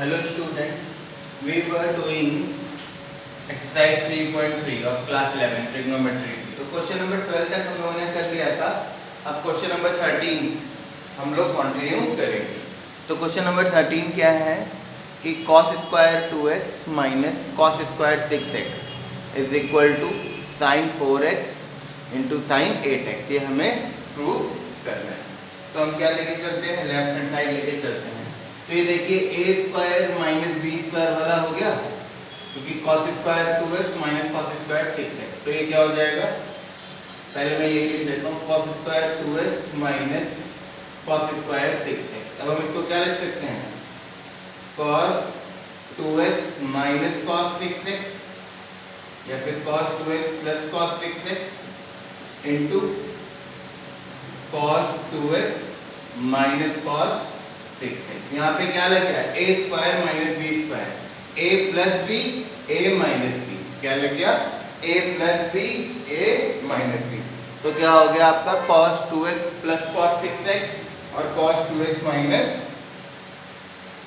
Hello students, we were doing exercise 3.3 of class 11 trigonometry. तो question number 12 तक हम लोगों ने कर लिया था. अब क्वेश्चन नंबर 13 हम लोग कंटिन्यू करेंगे. तो क्वेश्चन नंबर 13 क्या है कि cos square 2x minus cos square 6x is equal to sine 4x into sine 8x. ये हमें प्रूफ करना है. तो हम क्या लेके चलते हैं, लेफ्ट हैंड साइड लेके चलते हैं. तो ये देखिए ए स्क्वायर माइनस बी स्क्वायर वाला हो गया, क्योंकि cos square 2x minus cos square 6x. तो ये क्या हो जाएगा, पहले मैं यही लिख लेता हूँ, cos square 2x minus cos square 6x. अब हम इसको क्या लिख सकते हैं, cos 2x minus cos 6x या फिर cos 2x plus cos 6x into cos 2x minus cos 6x. यहाँ पे क्या लग गया, ए स्क्वायर माइनस बी स्क्वायर, ए प्लस बी ए माइनस बी. क्या लग गया, ए प्लस बी ए माइनस बी. तो क्या हो गया आपका cos 2x plus cos 6x और cos 2x minus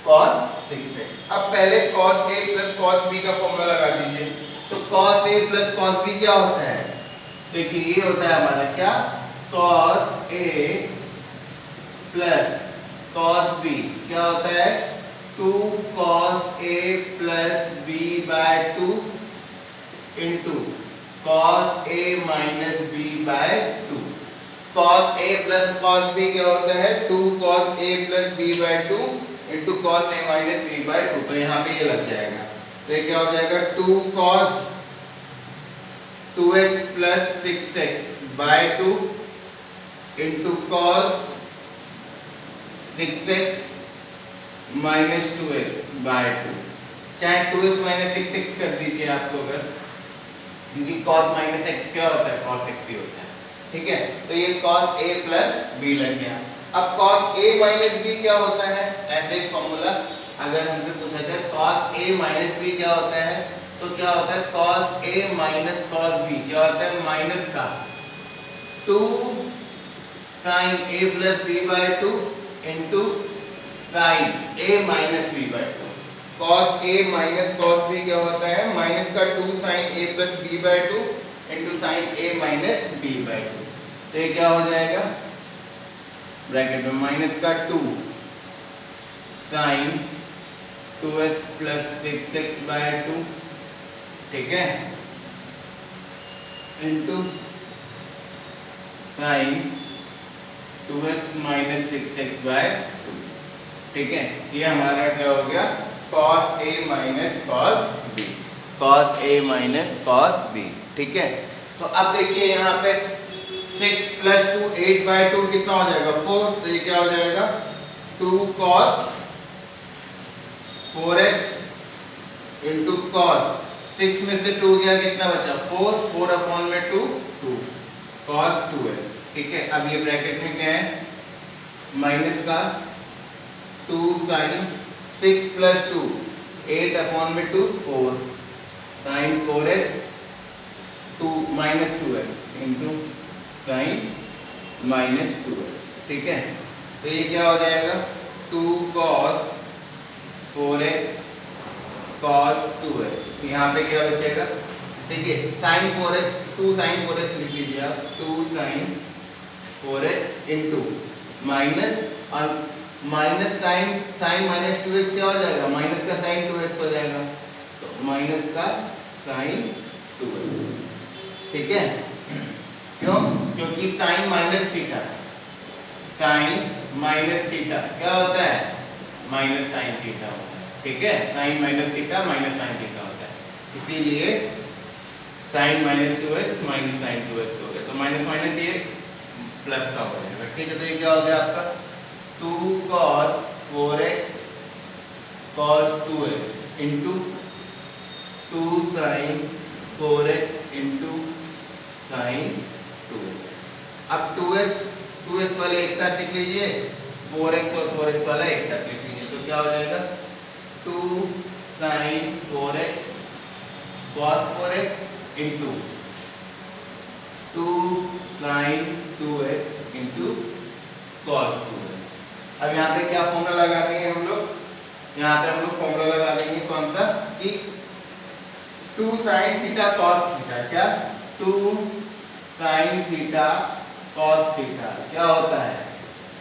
cos 6x. अब पहले cos a plus cos b का फॉर्मूला लगा दीजिए. तो cos a plus cos b क्या होता है, देखिए ये होता है हमारा क्या, cos a plus cos b क्या होता है, 2 cos a plus b by 2 into cos a minus b by 2. cos a plus cos b क्या होता है, 2 cos a plus b by 2 into cos a minus b by 2. तो यहाँ पे ये लग जाएगा. तो ये क्या हो जाएगा, 2 cos 2x plus 6x by 2 into cos 6x minus 2x by 2. चाहे 2x माइनस 6x कर दीजिए आप लोग, क्योंकि cos माइनस x क्या होता है, cos x ही होता है. ठीक है, तो ये cos a प्लस b लग गया. अब cos a माइनस b क्या होता है, ऐसे एक फॉर्मूला अगर हमसे पूछा जाए cos a माइनस b क्या होता है, तो क्या होता है cos a minus cos b क्या होता है, माइनस का 2 sin a plus b by 2 into sine a minus b by 2. cos a minus cos b क्या होता है, माइनस का 2 sin a plus b by 2 into sine a minus b by 2. तो ये क्या हो जाएगा, ब्रैकेट में माइनस का 2 sin 2x plus 6x by 2, ठीक है, into sine 2x minus 6x by 2. ठीक है, ये हमारा क्या हो गया, cos a minus cos b, cos a minus cos b. ठीक है, तो अब देखिए यहाँ पे 6 प्लस 2 8 बाय 2 कितना हो जाएगा, 4. तो ये क्या हो जाएगा, 2 cos 4x इंटू cos 6 में से 2 गया, कितना बचा 4, 4 अपॉन में 2 2 cos 2x. ठीक है, अब ये ब्रैकेट में क्या है, माइनस का 2 sin 6 प्लस 2 8 अपॉन में 2 4 sin 4x 2 minus 2x into sin minus 2x. ठीक है, तो ये क्या हो जाएगा, 2 cos 4x cos 2x. यहाँ पे क्या बचेगा, देखिए sin 4x 2 sin 4x लिख लीजिए आप, 2 sin 4x इंटू माइनस और माइनस साइन माइनस 2x क्या हो जाएगा, माइनस का साइन 2x हो जाएगा. तो माइनस का साइन 2x. ठीक है, क्यों, क्योंकि sine minus theta, sine minus theta क्या होता है, माइनस साइन थीटा होता है. ठीक है, sine minus theta minus sine theta होता है, इसीलिए sign minus 2x minus sign 2x हो गया. तो माइनस माइनस ये प्लस का हो जाएगा. ठीक है, तो ये क्या हो गया आपका 2 cos 4x cos 2x into 2 sin 4x into sin 2x. अब 2x वाले एक साथ लिख लीजिए, 4x और 4x वाला एक साथ लिख लीजिए. तो क्या हो जाएगा, 2 sin 4x cos 4x into 2 sin 2x into cos 2x. अब यहाँ पे क्या फॉर्मूला लगा रहे हैं हम लोग, यहाँ पे हम लोग फॉर्मूला लगा देंगे कौन सा कि 2 sin थीटा cos थीटा, क्या 2 sin थीटा cos थीटा क्या होता है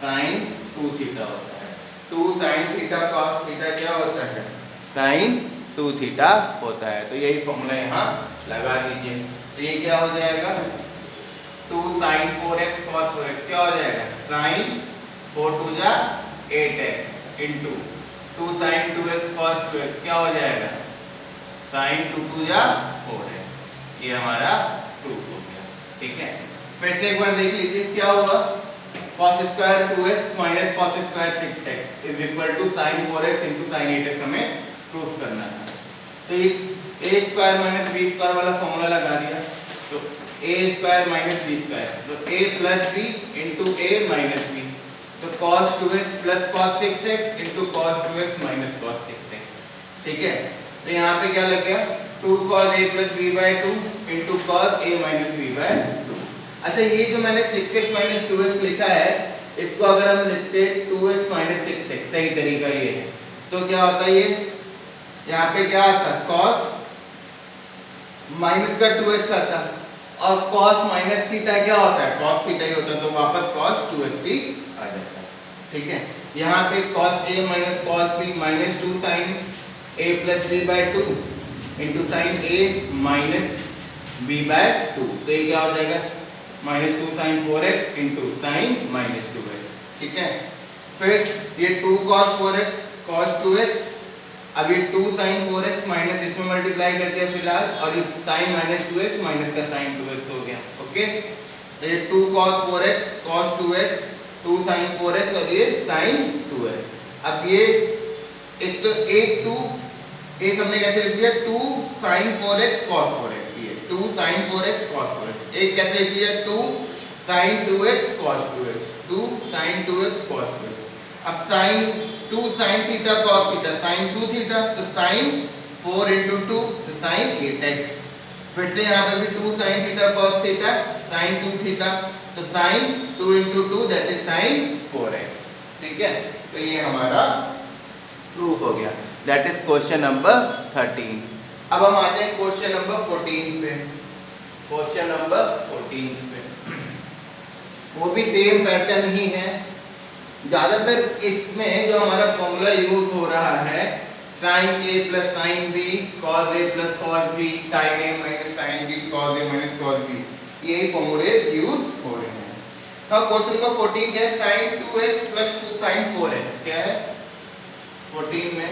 sin 2 थीटा होता है। 2 sin थीटा cos थीटा क्या होता है sin 2 थीटा होता है। तो यही फॉर्मूला यहाँ लगा दीजिए। तो ये क्या हो जाएगा 2 sin 4x cos 4x क्या हो जाएगा sin 4 2 जा 8x into 2 sin 2x cos 2x क्या हो जाएगा sin 2 2 जा 4x। ये हमारा प्रूफ हो गया। ठीक है, फिर से एक बार देख लीजिए क्या हुआ cos square 2x minus cos square 6x is equal to sin 4x into sin 8x हमें प्रूफ करना है। तो ये a square minus b square वाला फॉर्मूला लगा दिया। तो a square minus b square तो a plus b into a minus b तो cos 2x plus cos 6x into cos 2x minus cos 6x। ठीक है, तो यहाँ पे क्या लग गया 2 cos a plus b by 2 into cos a minus b by 2। अच्छा, ये जो मैंने 6x माइनस 2x लिखा है इसको अगर हम लिखते 2x माइनस 6x सही तरीका ये है तो क्या होता है ये यहाँ पे क्या आता cos माइनस का 2x आता और cos माइनस थीटा क्या होता है cos थीटा ही होता है तो वापस cos 2x ही आ जाता है। ठीक है, यहाँ पे cos a minus cos b minus 2 sin a plus b by 2 into sine a minus b by 2 तो ये क्या हो जाएगा minus 2 sin 4x into sign minus 2x। ठीक है, फिर ये 2 cos 4x cos 2x अब ये 2 sin 4x माइनस इसमें मल्टीप्लाई कर दिया फिलहाल और इस sin माइनस 2x माइनस का sin 2x हो गया। ओके, तो ये 2 cos 4x cos 2x 2 sin 4x और ये sin 2x। अब ये एक तो एक हमने कैसे लिख दिया 2 sin 4x cos 4x ये 2 sin 4x cos 4x एक कैसे लिख दिया 2 sin 2x cos 2x 2 sin 2x cos 2x। अब sin 2 sin theta cos theta sin 2 theta तो sin 4 into 2 तो sin 8x। फिर से यहाँ पे भी 2 sin theta cos theta sin 2 theta तो sin 2 into 2 that is sin 4x। ठीक है, तो ये हमारा प्रूफ हो गया। That is question number 13। अब हम आते हैं क्वेश्चन नंबर 14 पे। क्वेश्चन नंबर 14 पे वो भी सेम पैटर्न ही है। ज्यादातर इसमें जो हमारा फॉर्मूला यूज हो रहा है sin a plus sin b cos a plus cos b sin a minus sin b cos a minus cos b यही फॉर्मूले यूज हो रहे हैं। तो क्वेश्चन नंबर 14 क्या है sin 2x plus 2 sin 4x क्या है 14 में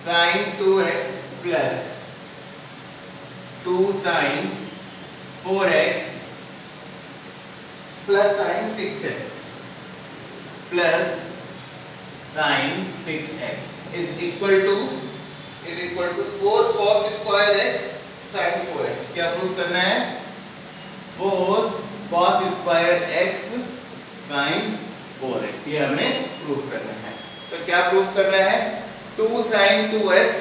sin 2x plus 2 sin 4x plus sin 6x plus sin 6x is equal to 4 cos square x sin 4x। क्या प्रूफ करना है 4 cos square x sin 4x ये हमें प्रूफ करना है। तो क्या प्रूफ करना है 2 sin 2x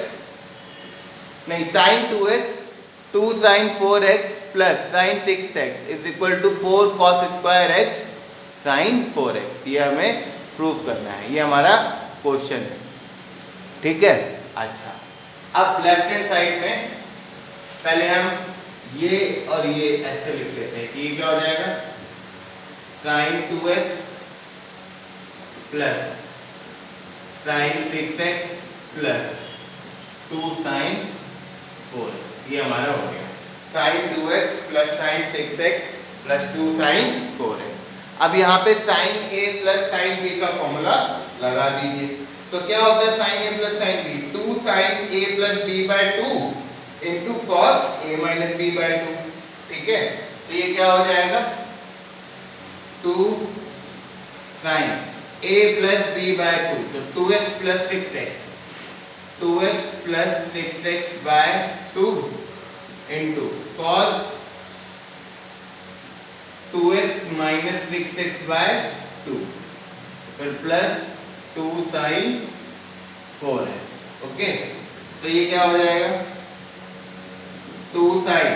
नहीं sin 2x 2 sin 4x plus sin 6x is equal to 4 cos square x sin 4x ये हमें प्रूफ करना है। ये हमारा क्वेश्चन है। ठीक है, अच्छा अब लेफ्ट हैंड साइड में पहले हम ये और ये ऐसे लिख लेते हैं कि ये क्या हो जाएगा sin 2x plus sin 6x plus 2 sin 4x ये हमारा हो गया sin 2x plus sin 6x plus 2 sin 4x। अब यहाँ पे sin a plus sin b का फॉर्मूला लगा दीजिए। तो क्या होता है sin a plus sin b 2 sin a plus b by 2 into cos a minus b by 2। ठीक है, तो ये क्या हो जाएगा 2 sin a plus b by 2 तो 2x plus 6x 2x plus 6x by 2 into cos 2x minus 6x by 2 फिर plus 2 sin 4x। Okay, तो ये क्या हो जाएगा 2 sin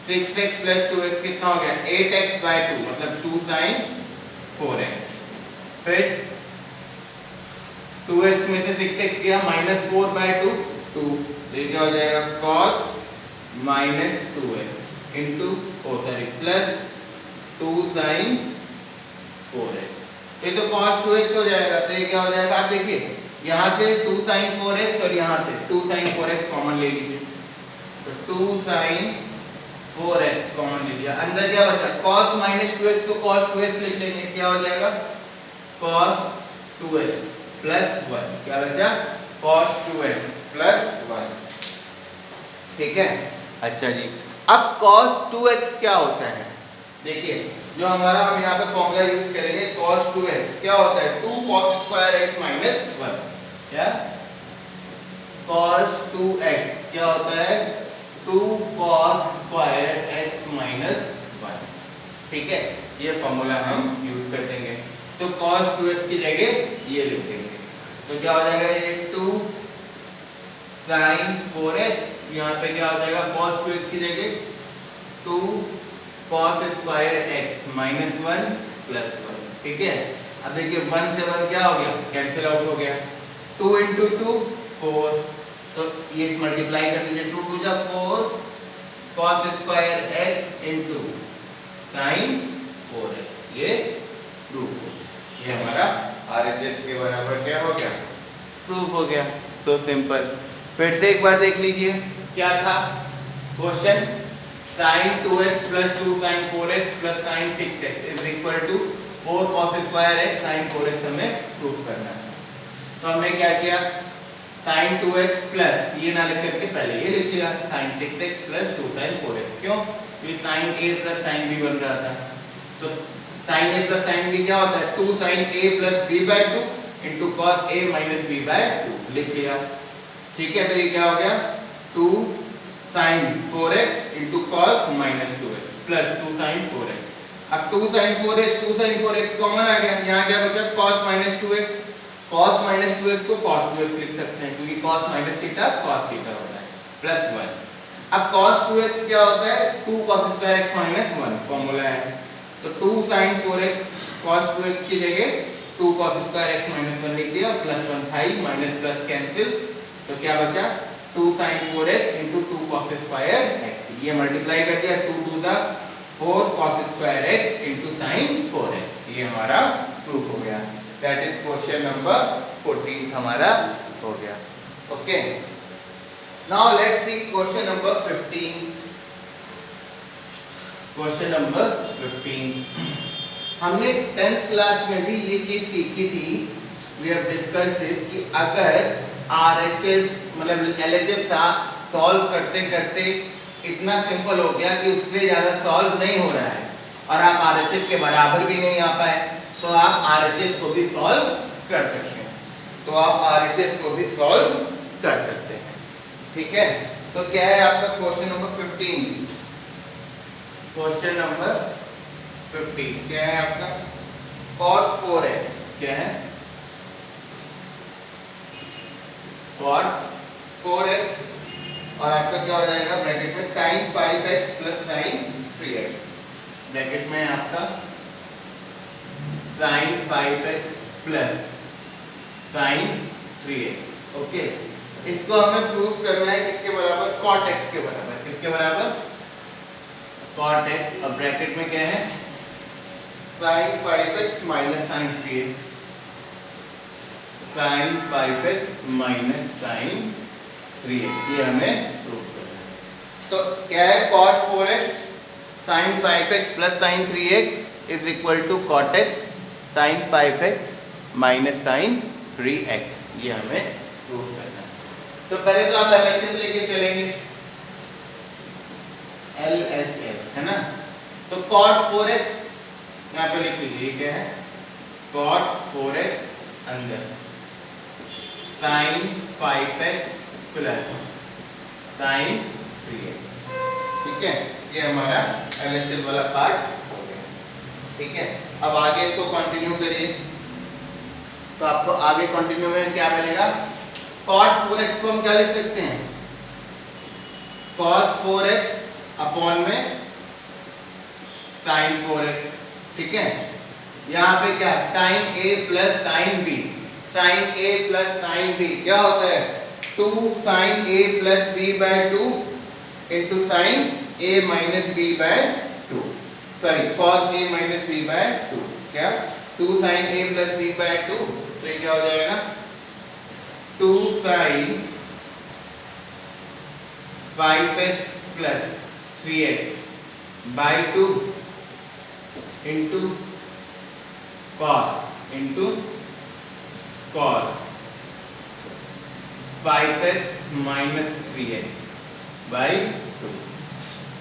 6x प्लस 2x कितना हो गया 8x बाय 2 मतलब 2 sin 4x। फिर 2x में से 6x गया -4/2 2, तो ये क्या हो जाएगा cos -2x into plus 2 sin 4x। ये तो cos 2x हो जाएगा, तो ये क्या हो जाएगा आप देखिए यहाँ से 2 sin 4x और यहाँ से 2 sin 4x कॉमन ले लीजिए, तो 2 sin 4x कॉमन ले लिया, अंदर क्या बचा cos -2x को cos 2x लिख लेंगे, क्या हो जाएगा cos 2x प्लस 1, क्या बचा cos 2x प्लस 1, ठीक है। अच्छा जी, अब cos 2x क्या होता है, देखिए जो हमारा हम यहाँ पे फॉर्मूला यूज करेंगे cos 2x क्या होता है 2 cos स्क्वायर x माइनस 1, क्या cos 2x क्या होता है 2 cos स्क्वायर x माइनस 1, ठीक है, ये फॉर्मूला हम यूज कर देंगे। तो cos 2x की जगह ये लिख देंगे, तो क्या हो जाएगा ये 2 sin 4x, यहाँ पे क्या हो जाएगा cos 2x की जगह 2 cos square x minus 1 plus 1, ठीक है। अब देखिए 1 से 1 क्या हो गया कैंसिल आउट हो गया, 2 इंटू 2 4, तो ये मल्टीप्लाई कर दीजिए 2 2 जा 4 cos square x into sin 4x, ये प्रूफ हो गया, ये हमारा RHS के बराबर क्या हो गया प्रूफ हो गया। सो सिंपल, फिर से एक बार देख लीजिए क्या था question, sin 2x plus 2 sin 4x plus sin 6x is equal to 4 cos square x sin 4x हमें प्रूफ करना है। तो हमने क्या किया sin 2x प्लस ये ना लिख करके पहले ये लिख लिया sin 6x plus 2 sin 4x, क्यों क्योंकि sin a plus sin b बन रहा था, तो sin a plus sin b क्या होता है 2 sin a plus b by 2 into cos a minus b by 2 लिख लिया, ठीक है। तो ये क्या हो गया 2 sin 4x into cos minus 2x plus 2 sin 4x, अब 2 sin 4x कॉमन आ गया, यहाँ क्या बचा cos minus 2x, cos minus 2x को cos 2x लिख सकते हैं क्योंकि cos minus theta cos theta होता है प्लस 1। अब cos 2x क्या होता है 2 cos square x minus 1 formula है, तो 2 sin 4x cos 2x की जगह 2 cos स्क्वायर x माइनस 1 लिख दिया, प्लस 1 था ही, माइनस प्लस कैंसिल, तो क्या बचा 2 sin 4x into 2 cos square x, ये मल्टीप्लाई कर दिया 2 2 दा 4 cos square x into sin 4x, ये हमारा प्रूफ हो गया। दैट इज क्वेश्चन नंबर 14 हमारा हो गया। Okay, now let's see question number 15। Question number 15 हमने 10th क्लास में भी ये चीज सीखी थी, वी हैव डिस्कस्ड दिस कि अगर RHS मतलब LHS सॉल्व करते करते इतना सिंपल हो गया कि उससे ज़्यादा सॉल्व नहीं हो रहा है और आप RHS के बराबर भी नहीं आ पाए, तो आप RHS को भी सॉल्व कर सकते हैं, तो आप RHS को भी सॉल्व कर सकते हैं, ठीक है। तो क्या है आपका क्वेश्चन नंबर 15, क्वेश्चन नंबर 15 क्या है आपका cot 4x, क्या है cot 4x और आपका क्या हो जाएगा ब्रैकेट में sin 5x plus sin 3x, bracket में आपका sin 5x plus sin 3x, okay. इसको हमें प्रूव करना है किसके बराबर cot x के बराबर, किसके बराबर cot x, और ब्रैकेट में क्या है sin 5x minus sin 3x, sin 5x minus sin 3x, ये हमें प्रूफ करना है। तो क्या है cot 4x sin 5x plus sin 3x is equal to cot x sin 5x minus sin 3x, ये हमें प्रूफ करना है। तो पहले तो आप LHS लेके चलेंगे, LHS है ना, तो cot 4x यहाँ पे लिख लीजिए, क्या है cot 4x अंदर sin 5x plus sin 3x, ठीक है, ये हमारा LHS वाला पार्ट हो गया, ठीक है। अब आगे इसको कंटिन्यू करिए, तो आपको आगे कंटिन्यू में क्या मिलेगा cot 4x को हम क्या लिख सकते हैं cos 4x अपॉन में sin 4x, ठीक है। यहाँ पे क्या sin a plus sin b, sine A plus sine B क्या होता है 2 sine A plus B by 2 into sine A minus B by 2 sorry cos A minus B by 2 क्या 2 sine A plus B by 2 तो ये क्या हो जाएगा 2 sine 5x plus 3x by 2 into cos 5x minus 3x by 2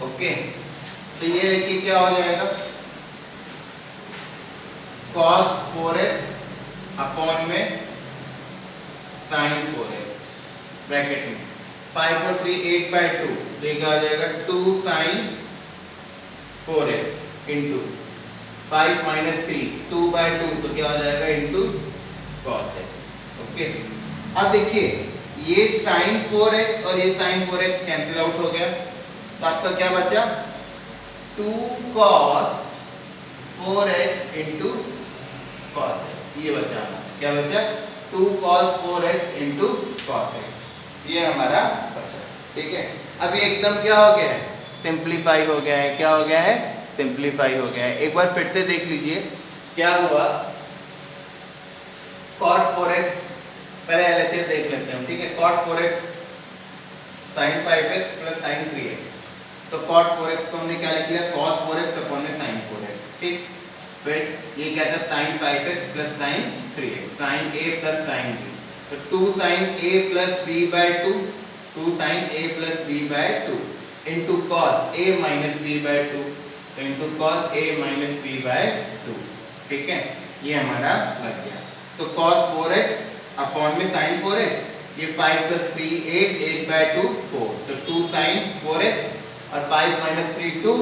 okay तो ये देखिए क्या हो जाएगा cos 4x अपॉन में sin 4x ब्रैकेट में 5 और 3 8 बाई 2 तो ये क्या हो जाएगा 2 sin 4x into 5 minus 3 2 by 2 तो क्या हो जाएगा इंटू cos x ओके अब देखिए ये sin 4x और ये sin 4x कैंसिल आउट हो गया तो आपका क्या बचा 2 cos 4x into cos x ये बचा क्या बचा 2 cos 4x into cos x ये हमारा बचा ठीक है अब ये एकदम क्या हो गया है सिंप्लीफाई हो गया है क्या हो गया है सिंप्लीफाई हो गया है एक बार फिर से देख लीजिए क्या हुआ cot 4x पहले LHS देख लेते हैं ठीक है cot 4x sin 5x plus sin 3x तो cot 4x को हमने क्या लिख लिया cos 4x अपॉन में sin 4x ठीक फिर ये क्या था sin 5x plus sin 3x sin a plus sin b तो 2 sin a plus b by 2 2 sin a plus b by 2 into cos a minus b by 2 into cos a minus b by 2 ठीक है ये हमारा लग गया तो cos 4x upon में sin 4x ये 5 plus 3 8 8 by 2 4 तो 2 sin 4x और 5 minus 3 2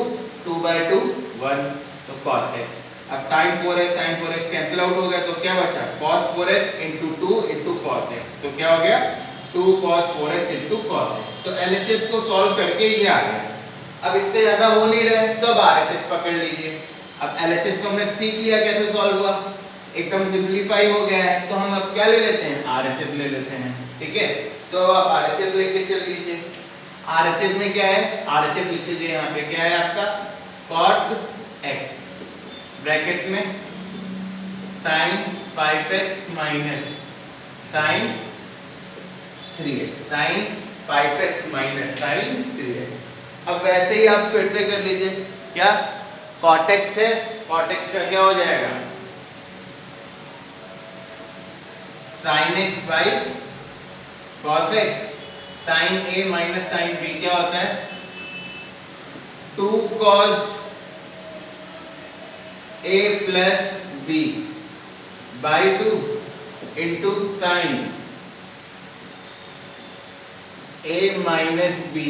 2 by 2 1 तो cos x अब sin 4x कैंसिल आउट हो गया तो क्या बचा cos 4x into 2 into cos x तो क्या हो गया 2 cos 4x into cos x तो LHS को सॉल्व करके ये आ गया अब इससे ज्यादा हो नहीं रहा है तो अब RHS पकड़ लीजिए अब LHS को हमने सीख लिया कैसे सॉल्व हुआ एकदम सिंप्लीफाई हो गया है तो हम अब क्या ले लेते हैं RHS ले लेते हैं ठीक है तो आप RHS लेके चल लीजिए RHS में क्या है RHS लिख लीजिए यहाँ पे क्या है आपका cot x ब्रैकेट में sin 5x minus sin 3x sin 5x minus sin 3x अब वैसे ही आप फिर से कर लीजिए क्या cot x है cot x का क्या हो जाएगा sin x by cos x sin a minus sin b क्या होता है 2 cos a plus b by 2 into sin a minus b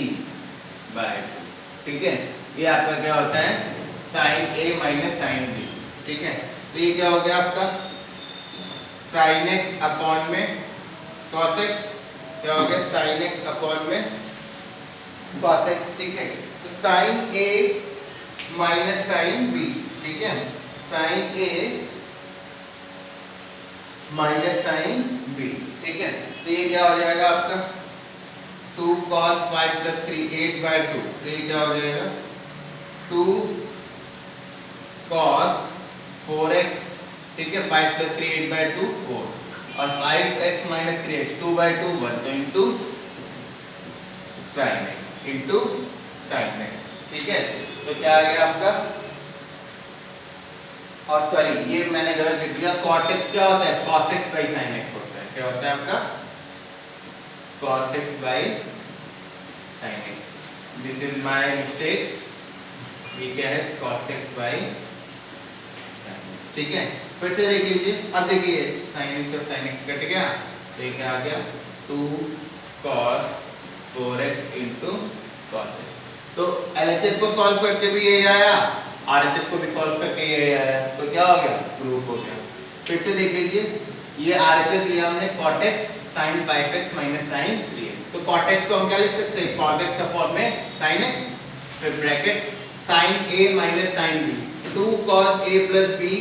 by 2 ठीक है ये आपका क्या होता है sin a minus sin b ठीक है तो ये क्या हो गया आपका sin x अपॉन में cos x क्या हो गया sin x अपॉन में cos x ठीक है तो sin a minus sin b ठीक है sin a minus sin b ठीक है तो ये क्या हो जाएगा आपका 2 cos 5 plus 3 8 by 2 तो ये क्या हो जाएगा 2 cos 4x ठीक है 5 plus 3 8 by 2 4 और 5x minus 3x 2 by 2 1 तो into sin x into sin x ठीक है तो क्या आ गया आपका और सॉरी ये मैंने गलत लिख दिया cot x क्या होता है cos x by sin x होता है क्या होता है आपका cos x by sin x this is my mistake ये क्या है cos x by sin x ठीक है फिर से देख लीजिए अब देखिए sin x और sin x कट गया तो ये क्या आ गया 2 cos 4x into cos x तो LHS को सॉल्व करके भी यही आया RHS को भी सॉल्व करके यही आया तो क्या हो गया प्रूफ हो गया फिर से देख लीजिए ये RHS लिया हमने cot x sin 5x minus sin 3x तो cot x को हम क्या लिख सकते हैं cos x अपॉन में sin x फिर bracket sin a minus sin b 2 cos a plus b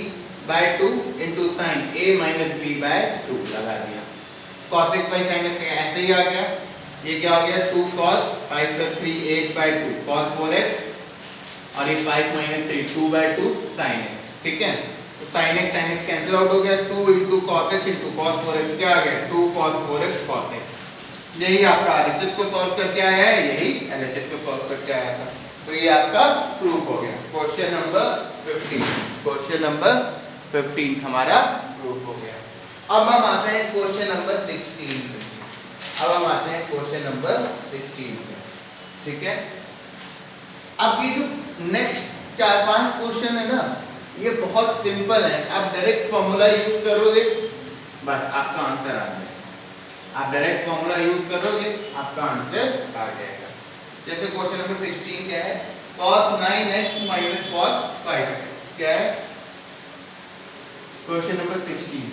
by 2 into sine a minus B by 2 लगा दिया। cos x by sin x ऐसे ही आ गया। ये क्या हो गया 2 cos 5 plus 3 8 by 2 cos 4x और ये 5 minus 3 2 by 2 sin x। ठीक है, तो sin x कैंसिल आउट हो गया। 2 into cos x into cos 4x क्या आ गया 2 cos 4x cos x। यही आपका RHS को सॉल्व करके आया है, यही LHS को सॉल्व करके आया था। तो ये आपका प्रूफ हो गया। क्वेश्चन नंबर 15, क्वेश्चन नंबर 15 हमारा प्रूफ हो गया। अब हम आते हैं क्वेश्चन नंबर 16 पे। अब हम आते हैं क्वेश्चन नंबर 16 पे। ठीक है, अब ये जो नेक्स्ट 4-5 क्वेश्चन है ना, ये बहुत सिंपल है। आप डायरेक्ट फॉर्मूला यूज करोगे, बस आपका आंसर आ जाएगा। आप डायरेक्ट फॉर्मूला यूज करोगे, आपका आंसर आ जाएगा। जैसे क्वेश्चन नंबर 16 क्या है, cos 9x minus cos 5x। क्या है question number 16,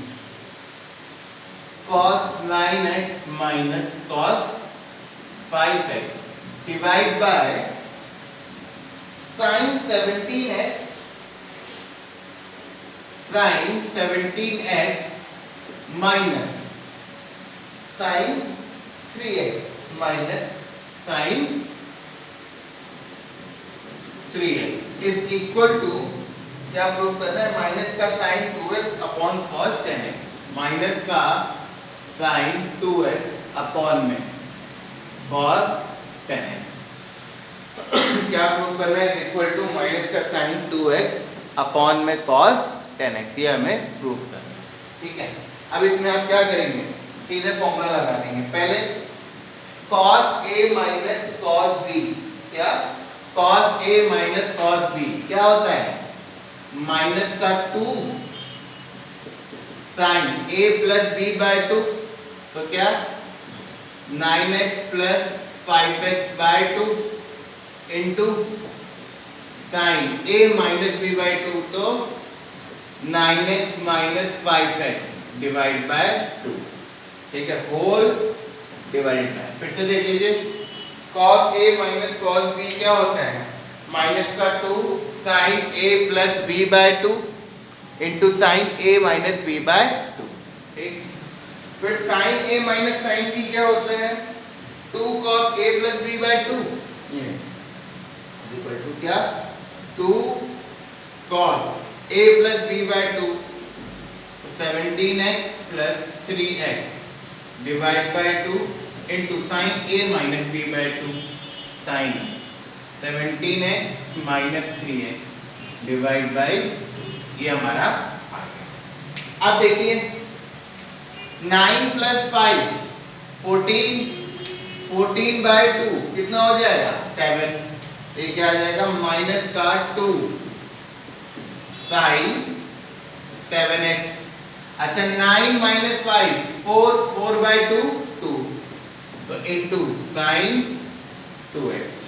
cos 9x minus cos 5x divide by sin 17x minus sin 3x minus sin 3x is equal to, क्या prove करना है, माइनस का sin 2x upon cos 10x, minus का sin 2x upon में cos 10x। क्या prove करना है, is equal to minus का sin 2x अपॉन में cos 10x। ये हमें प्रूफ करना है। ठीक है, अब इसमें आप क्या करेंगे, सीधे फॉर्मूला लगा देंगे। पहले cos a minus cos b, क्या cos a minus cos b क्या होता है, माइनस का 2 sin a plus b by 2, तो क्या 9x plus 5x by 2 into sin a minus b by 2, तो 9x minus 5x divide by 2। ठीक है, होल डिवाइडेड बाय, फिर से देख लीजिए, cos a minus cos b क्या होता है, माइनस का 2 sin a plus b by 2 into sin a minus b by 2। ठीक, फिर sin a minus sin b क्या होता है, 2 cos a plus b by 2 equal to क्या 2 cos a plus b by 2, 17x plus 3x divide by 2 into sin a minus b by 2 sin 17x minus 3x divide by, ये हमारा आ गया। अब देखिए 9 plus 5 14, 14 bye 2 कितना हो जाएगा 7। ये क्या आ जाएगा, माइनस का 2 sin 7x। अच्छा 9 माइनस 5 4 बाय 2 2, तो into sin 2x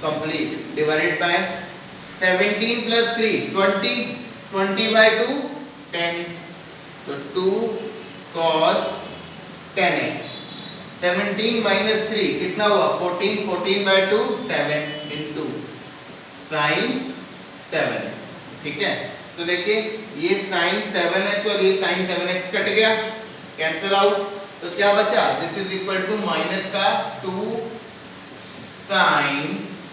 complete divided by 17 plus 3 20, 20 by 2 10, तो 2 cos 10x। 17 माइनस 3 कितना हुआ 14, 14 बाय 2 7 इंटू sin 7x। ठीक है, तो देखिए ये sin 7x और ये sin 7x कट गया, कैंसिल आउट, तो क्या बचा, this is equal to minus का 2 sin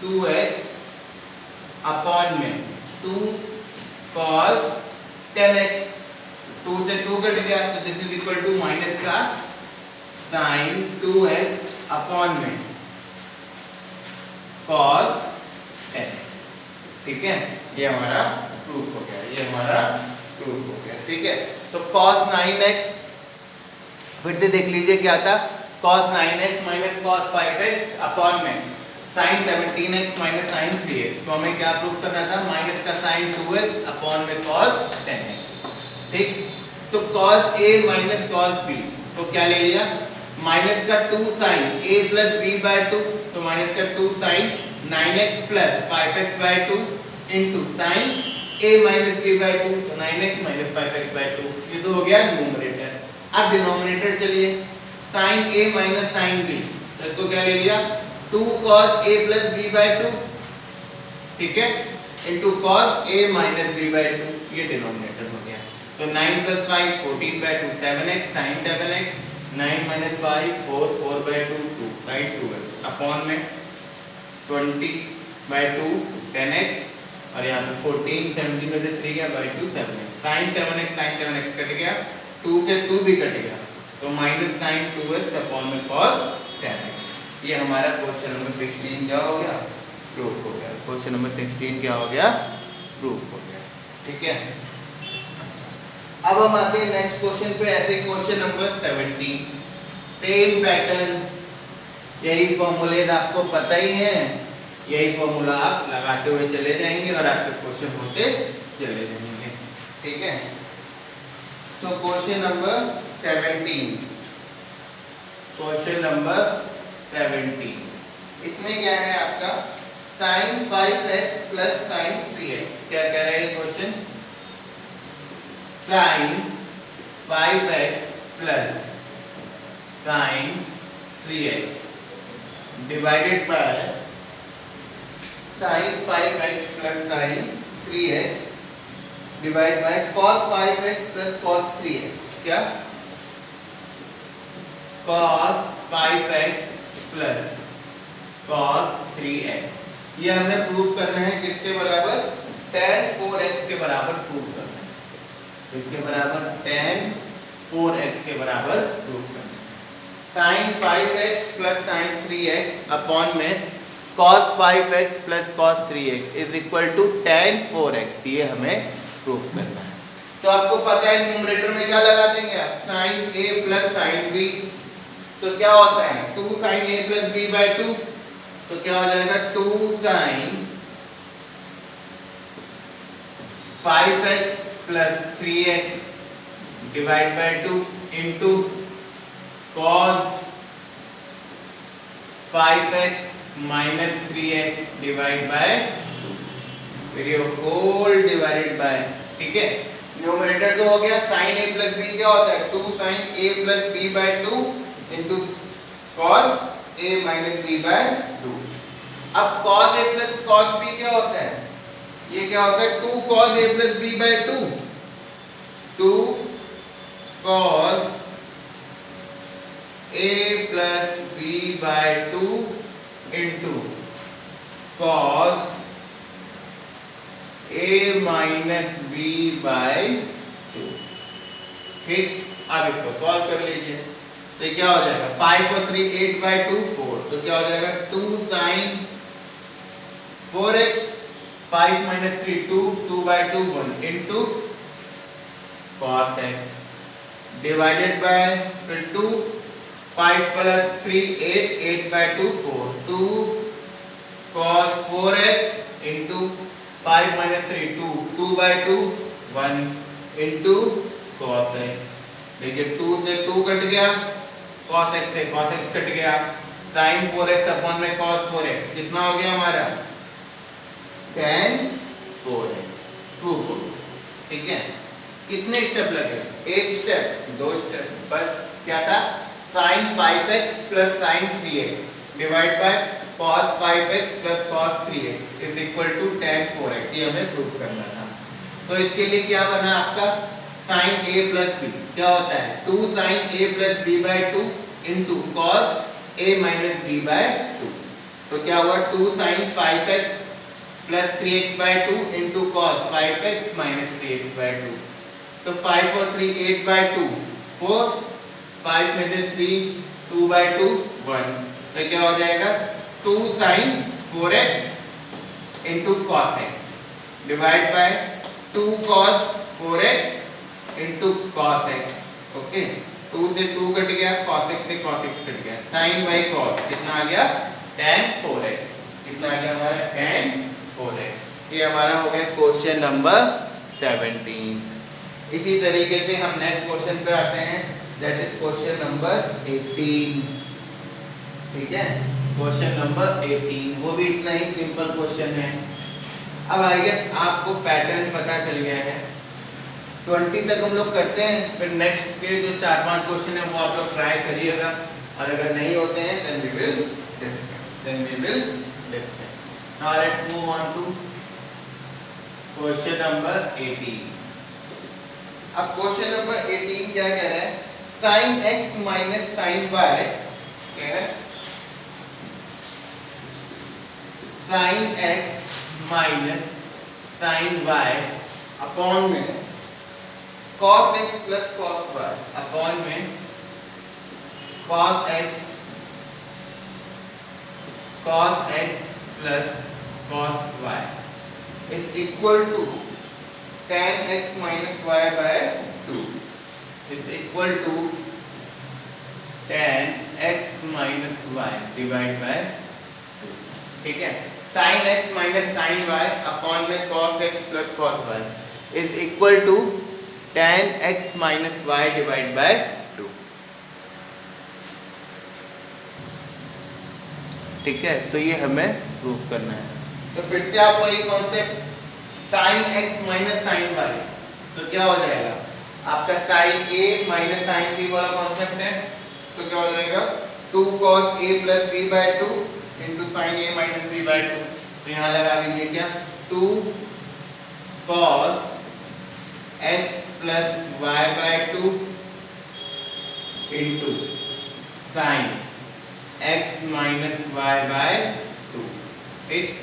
2x अपॉन में 2 cos 10x, 2 से 2 कट गया, तो this is equal to minus का sin 2x अपॉन में cos 10x। ठीक है, ये हमारा प्रूफ हो गया, ये हमारा प्रूफ हो गया। ठीक है, तो cos 9x फिर से देख लीजिए क्या था, cos 9x minus cos 5x upon में sin 17x minus sin 3x। तो हमें क्या प्रूफ करना था, माइनस का sin 2x अपॉन में cos 10x। ठीक, तो cos a minus cos b, तो क्या ले लिया, माइनस का 2 sin a plus b by 2, तो माइनस का 2 sin 9x plus 5x by 2 into sin a minus b by 2, तो 9x माइनस 5x बाय 2। ये तो हो गया न्यूमरेटर। अब डिनोमिनेटर चलिए, sin a minus sin b, तो इसको क्या ले लिया 2 cos a plus b by 2, ठीक है, into cos a minus b by 2। ये डिनोमिनेटर हो गया। तो 9 + 5 14/2 7x sin 7x 9 - 5 4 4/2 2 sin 2x upon में 20/2 10x और यहाँ पे 14 17 में से 3 गया by 2 7x sin 7x cut गया 2 से 2 भी कट गया तो माइनस sin 2x अपॉन में cos 10x। ये हमारा क्वेश्चन नंबर 16 क्या हो गया, प्रूफ हो गया। क्वेश्चन नंबर 16 क्या हो गया, प्रूफ हो गया। ठीक है, अब हम आते हैं नेक्स्ट क्वेश्चन पे। ऐसे क्वेश्चन नंबर 17 सेम पैटर्न, यही फॉर्मूलेज आपको पता ही है, यही फॉर्मूला आप लगाते हुए चले जाएंगे और आपके क्वेश्चन होते चले जाएंगे। ठीक है, तो क्वेश्चन नंबर 17, क्वेश्चन नंबर 17 इसमें क्या है आपका sin 5x plus sin 3x। क्या कह रहा है question, sin 5x plus sin 3x divided bye sin 5x plus sin 3x divide by cos 5x plus cos 3x। क्या, cos 5x plus cos 3x। ये हमें प्रूफ करना है किसके बराबर, tan 4x के बराबर प्रूफ करना है, किसके बराबर, tan 4x के बराबर प्रूफ करना है। sin 5x plus sin 3x upon में cos 5x plus cos 3x is equal to tan 4x, ये हमें प्रूफ करना है। तो आपको पता है न्यूमरेटर में क्या लगा देंगे आप, sin a plus sin b, तो क्या होता है 2 sin a plus b/2, तो क्या हो जाएगा 2 sin 5x plus 3x divide by 2 into cos 5x minus 3x divide by 2, फिर ये होल डिवाइडेड बाय। ठीक है, न्यूमरेटर तो हो गया, sin a plus b क्या होता है 2 sin a plus b/2 into cos a minus b/2। अब cos a plus cos b क्या होता है, ये क्या होता है 2 cos a plus b/2, 2 cos a plus b/2 into cos a minus b/2। ठीक, अब इसको सॉल्व कर लीजिए, तो क्या हो जाएगा 5 और 3 8/2 4, तो क्या हो जाएगा 2 sin 4x 5 minus 3 2 2/2 1 into cos x divided by फिर 2 5 plus 3 8 8/2 4 2 cos 4x into 5 minus 3 2 2/2 1 into cos x। देखिए 2 से 2 कट गया, cos x से cos x कट गया, sin 4x अपॉन में cos 4x कितना हो गया हमारा tan 4x, प्रूफ हो गया। ठीक है, कितने स्टेप लगे, एक स्टेप, दो स्टेप, बस क्या था sin 5x plus sin 3x divide by cos 5x plus cos 3x is equal to tan 4x, ये हमें प्रूफ करना था। तो इसके लिए क्या बना आपका sin a plus b, क्या होता है 2 sin a plus b/2 into cos a minus b/2, तो क्या हुआ 2 sin 5x plus 3x/2 into cos 5x minus 3x/2, तो 5 और 3 8/2 4, 5 में से 3 2/2 1, तो क्या हो जाएगा 2 sin 4x into cos x divide by 2 cos 4x into cos x। Okay, 2 से 2 कट गया, cos x से cos x कट गया, sin बाई cos कितना आ गया tan 4x, कितना आ गया हमारा tan 4x। ये हमारा हो गया क्वेश्चन नंबर 17। इसी तरीके से हम नेक्स्ट क्वेश्चन पे आते हैं, दैट इज क्वेश्चन नंबर 18। ठीक है, क्वेश्चन नंबर 18, वो भी इतना ही सिंपल क्वेश्चन है। अब आई गेस आपको पैटर्न पता चल गया है, 20 तक हम लोग करते हैं, फिर नेक्स्ट के जो 4-5 क्वेश्चन है वो आप लोग ट्राई करिएगा, और अगर नहीं होते हैं then we will discuss. Now let's move on to question number 18। अब क्वेश्चन नंबर 18 क्या कह रहा है, sine x minus sine y क्या है, sine x minus sine y upon में cos x plus cos y upon में cos x plus cos y is equal to tan x minus y by 2 is equal to tan x minus y divided by 2. ठीक है, sin x minus sin y upon में cos x plus cos y is equal to tan x minus y divided by 2. ठीक है, तो ये हमें prove करना है। तो फिर से आप वही concept sine x minus sine y, तो क्या हो जाएगा आपका साइन ए माइनस साइन बी वाला कॉन्सेप्ट है, तो क्या हो जाएगा 2 cos a plus B by 2 into sine A minus B by 2। तो यहाँ लगा दीजिए क्या 2 cos x plus y by 2 into sine x minus y by 2। ठीक,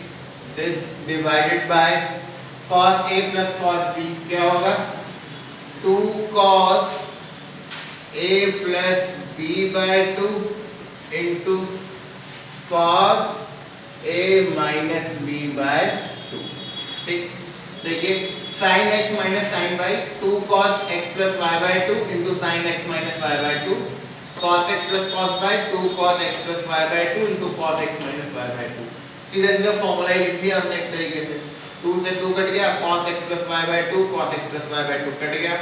this divided by cos a plus cos b क्या होगा 2 cos a plus b by 2 into cos a minus b by 2। ठीक, देखिए sin x minus sin y 2 cos x plus y by 2 into sin x minus y by 2 cos x plus cos y 2 cos x plus y by 2 into cos x minus y by 2। सीधा सीधा formula ही लिख दिया हमने एक तरीके से, 2 से 2 cut गया, cos x plus y by 2 cos x plus y by 2 cut गया,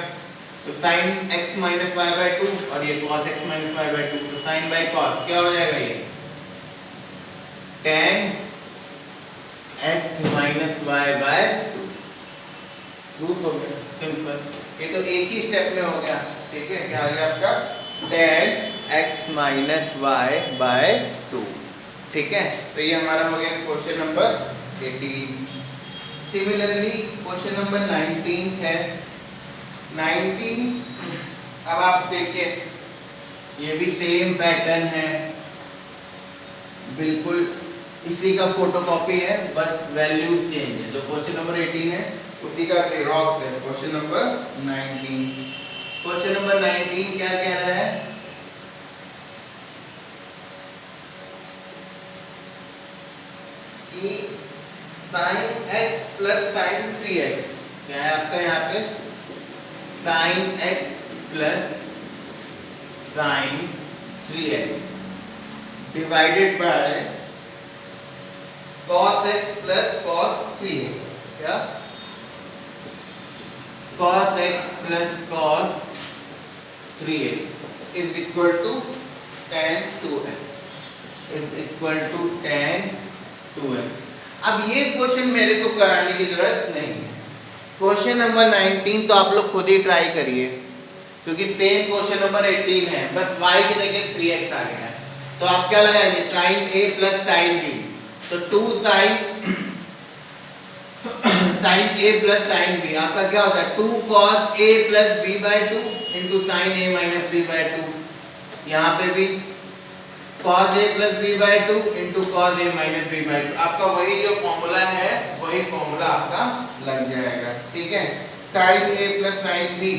तो sin x minus y by 2 और ये cos x minus y by 2, तो sin by cos क्या हो जाएगा ये tan x minus y by 2। Proof हो गया, सिंपल, ये तो एक ही स्टेप में हो गया। ठीक है, क्या आ गया आपका tan x minus y by 2। ठीक है, तो ये हमारा हो गया question number 18। Similarly question number 19 है। 19 अब आप देखिए ये भी सेम पैटर्न है, बिल्कुल इसी का फोटोकॉपी है, बस वैल्यूज चेंज है। जो क्वेश्चन नंबर 18 है उसी का जेरॉक्स है क्वेश्चन नंबर 19। क्वेश्चन नंबर 19 क्या कह रहा है कि sign x plus sine 3x क्या है आपका यहाँ पे sine x plus sine 3x divided by cos x plus cos 3x क्या cos x plus cos 3x is equal to tan 2x is equal to tan 2x। अब ये question मेरे को कराने की जरूरत नहीं है। क्वेश्चन नंबर 19 तो आप लोग खुद ही ट्राई करिए, क्योंकि सेम क्वेश्चन नंबर 18 है, बस y की जगह 3x आ गया है। तो आप क्या लगाएंगे sine a plus sine b, तो 2 sine a plus sine b आपका क्या होता है 2 cos a plus b by 2 into sine a minus b by 2। यहाँ पे भी cos a plus b by 2 into cos a minus b by 2। आपका वही जो फॉर्मूला है वही फॉर्मूला आपका लग जाएगा। ठीक है, sin a plus sin b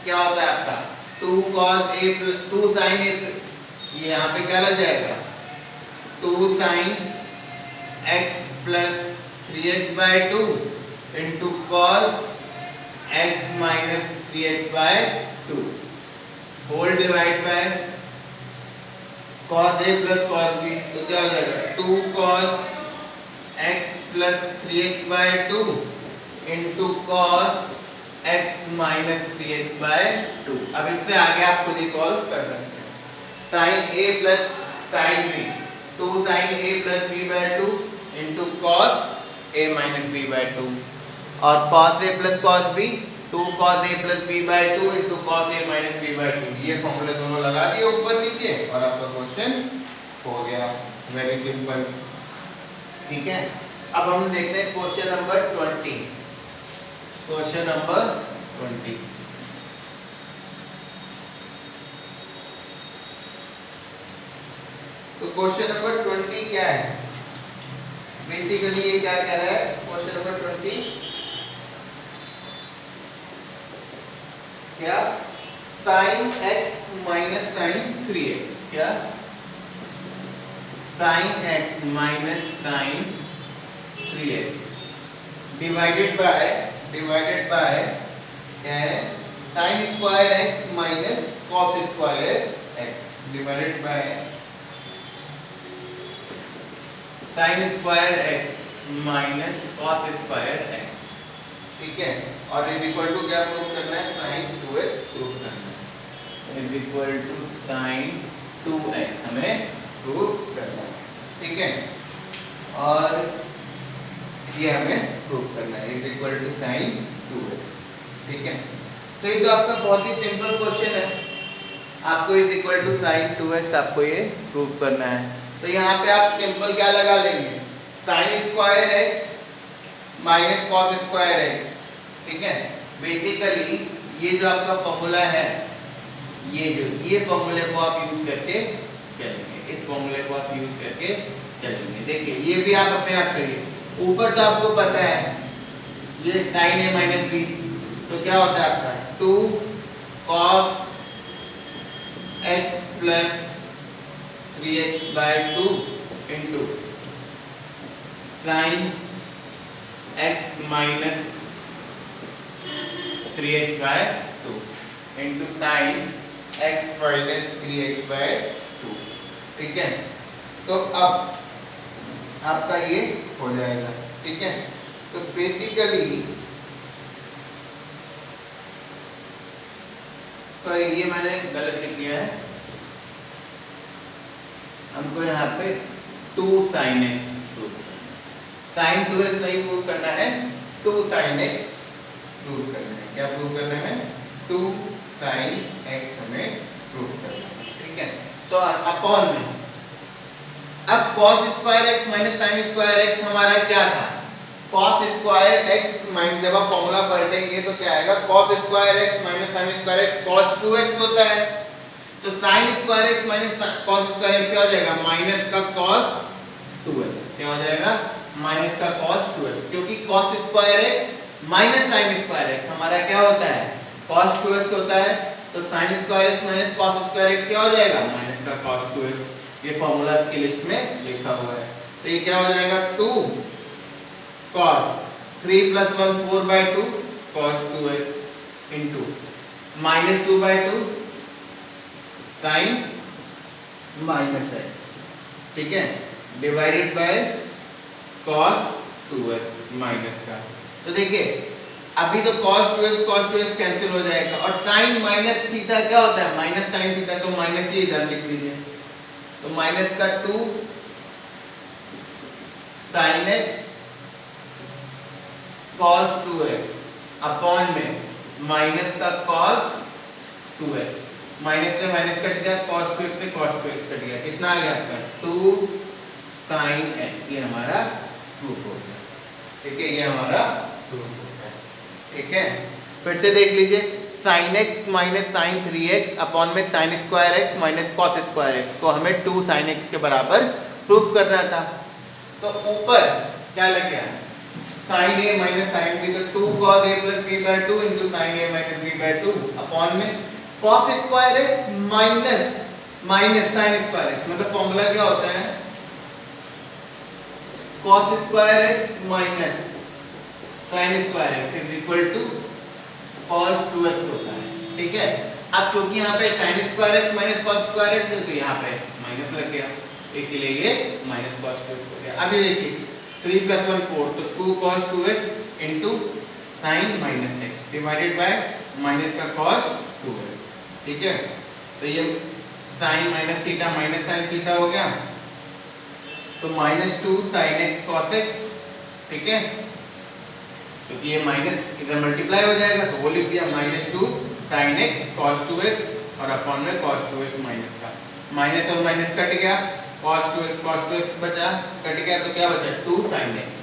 क्या होता है आपका 2 cos a plus 2 sin a, ये यहाँ पे क्या लग जाएगा 2 sin x plus 3x by 2 into cos x minus 3x by 2 whole divide by cos a plus cos b, तो क्या हो जाएगा 2 cos x plus 3x by 2 into cos x minus 3x by 2। अब इससे आगे आप खुद ही सॉल्व कर सकते हैं। sin a plus sin b 2 sin a plus b by 2 into cos a minus b by 2 और cos a plus cos b 2 cos a plus b by 2 into cos a minus b by 2। ये फॉर्मूले दोनों लगा दिए ऊपर नीचे और आपका क्वेश्चन हो गया, वेरी सिंपल। ठीक है, अब हम देखते हैं question number 20। Question number 20 question number 20 क्या है? बेसिकली ये क्या कह रहा है? क्वेश्चन नंबर 20 क्या? sin x minus sin 3x, क्या? sin x minus sin 3x divided bye क्या है? sin square x minus cos square x divided by sin square x minus cos square x, ठीक है। और इज इक्वल टू क्या prove करना है? sin 2x prove करना है, is equal to sin 2x हमें प्रूव करना है, ठीक है। और ये हमें प्रूव करना है, is equal to sin 2x, ठीक है। तो ये तो आपका बहुत ही सिंपल क्वेश्चन है, आपको is equal to sin 2x आपको ये प्रूव करना है। तो यहाँ पे आप सिंपल क्या लगा लेंगे? sin square x minus cos square x, ठीक है। बेसिकली ये जो आपका फॉर्मूला है, ये फॉर्मूले को आप यूज करके चलेंगे, इस फॉर्मूले को आप यूज करके चलेंगे। देखिए ये भी आप अपने आप करिए। ऊपर तो आपको पता है ये sin a माइनस b, तो क्या होता है आपका 2 cos x plus 3x by 2 into sin x minus 3x by 2 into sin x minus 3x by 2, ठीक है। तो अब आपका ये हो जाएगा, ठीक है। तो बेसिकली सॉरी ये मैंने गलत लिख दिया है, हमको यहाँ पे 2 sin x प्रूव करना है, sin 2x नहीं प्रूव करना है, 2 sin x प्रूव करना है। क्या प्रूव करना है? 2 sin x हमें प्रूव करना है, ठीक है। तो अपॉन में अब cos square x minus sin square x हमारा क्या था? cos स्क्वायर x माइनस, जब आप फॉर्मूला पलटेंगे तो क्या आएगा? cos square x minus sin square x cos 2x होता है। तो sin square x minus cos square x क्या हो जाएगा? माइनस का cos 2x, क्या हो जाएगा? माइनस का cos 2x, क्योंकि cos square x minus sin square x हमारा क्या होता है? cos 2x होता है। तो sin square x minus cos square x क्या हो जाएगा? माइनस का cos 2x। ये फॉर्मूला की लिस्ट में लिखा हुआ है। तो ये क्या हो जाएगा? 2 cos 3 plus 1 4 by 2 cos 2x into minus 2 by 2 sin minus x, ठीक है, divided by cos 2x minus का। तो देखिए अभी तो cos 2x कैंसिल हो जाएगा, और sin माइनस थीटा क्या होता है? माइनस sin थीटा, तो माइनस ये इधर लिख दीजिए। तो माइनस का 2 sin x cos 2x upon में माइनस का cos 2x, माइनस से माइनस कट गया, cos 2x से cos 2x कट गया, कितना आ गया आपका? 2 sin x। ये हमारा प्रूफ हो गया, ठीक है, ये हमारा प्रूफ हो गया, ठीक है। फिर से देख लीजिए, sin x minus sin 3x upon में sin square x minus cos square x को हमें 2 sin x के बराबर प्रूफ करना था। तो ऊपर क्या लग गया? sin a minus sin b, तो 2 cos a plus b by 2 into sin a minus b by 2 upon में cos square x minus sin square x, मतलब फॉर्मूला क्या होता है? cos square x minus sin square x is equal to cos 2x होता है, ठीक है। अब क्योंकि यहाँ पे sin square x minus cos square x है, तो यहाँ पे माइनस लग गया, इसीलिए ये माइनस cos 2x हो गया। अभी देखिए 3 प्लस 1 4, तो 2 cos 2x into sin minus x divided by minus का cos 2x, ठीक है। तो ये sin minus theta minus sin theta हो गया, तो minus 2 sin x cos x, ठीक है, क्योंकि ये माइनस इधर मल्टीप्लाई हो जाएगा, तो वो लिख दिया minus 2 sin x cos 2x और अपॉन में cos 2x माइनस का, माइनस और माइनस कट गया, cos 2x बचा, कट गया, तो क्या बचा? 2 sin x।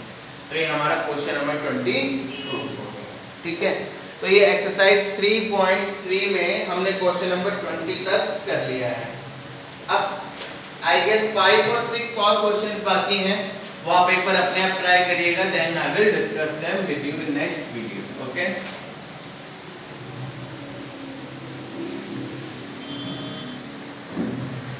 तो ये हमारा क्वेश्चन नंबर 20 प्रूफ हो गया, ठीक है। तो ये एक्सरसाइज 3.3 में हमने क्वेश्चन नंबर 20 तक कर लिया है। अब आई गेस 5 और 6 और क्वेश्चन बाकी हैं, वो आप एक बार अपने आप ट्राई करिएगा, then I will discuss them with you in next video. Okay.